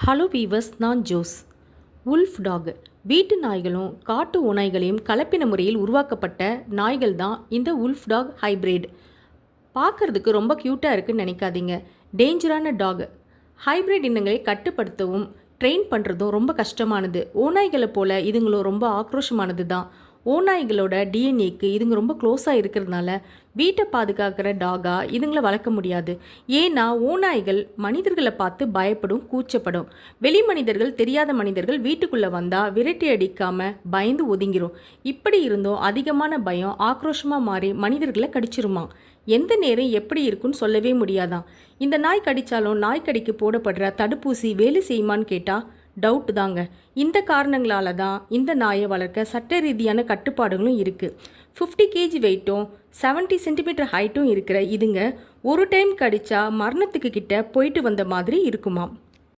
Hello viewers, நான் Jose. Wolf talk வீட்டு நாய்களும் காட்டு ஓநாய்களையும் கலப்பின முறையில் உருவாக்கப்பட்ட நாய்கள் தான் இந்த உல்ஃப் டாக் ஹைப்ரிட். பார்க்குறதுக்கு ரொம்ப க்யூட்டாக இருக்குன்னு நினைக்காதீங்க. டேஞ்சரான டாக். ஹைப்ரிட் இனங்களை கட்டுப்படுத்தவும் ட்ரெயின் பண்ணுறதும் ரொம்ப கஷ்டமானது. ஓநாய்களை போல் இதுங்களும் ரொம்ப ஆக்ரோஷமானது தான். ஓநாய்களோட டிஎன்ஏக்கு இதுங்க ரொம்ப க்ளோஸாக இருக்கிறதுனால வீட்டை பாதுகாக்கிற டாகாக இதுங்களை வளர்க்க முடியாது. ஏன்னா ஓநாய்கள் மனிதர்களை பார்த்து பயப்படும், கூச்சப்படும். வெளி மனிதர்கள், தெரியாத மனிதர்கள் வீட்டுக்குள்ளே வந்தால் விரட்டி அடிக்காமல் பயந்து ஒதுங்கிரும். இப்படி இருந்தும் அதிகமான பயம் ஆக்ரோஷமாக மாறி மனிதர்களை கடிச்சிருமா. எந்த நேரம் எப்படி இருக்குன்னு சொல்லவே முடியாதான். இந்த நாய் கடித்தாலும் நாய்க்கடிக்கு போடப்படுற தடுப்பூசி வேலை செய்யுமான்னு கேட்டால் டவுட்டு தாங்க. இந்த காரணங்களால தான் இந்த நாயை வளர்க்க சட்ட ரீதியான கட்டுப்பாடுகளும் இருக்குது. 50 kg வெயிட்டும் 70 சென்டிமீட்டர் ஹைட்டும் இருக்கிற இதுங்க ஒரு டைம் கடிச்சா மரணத்துக்கு கிட்ட போயிட்டு வந்த மாதிரி இருக்குமாம்.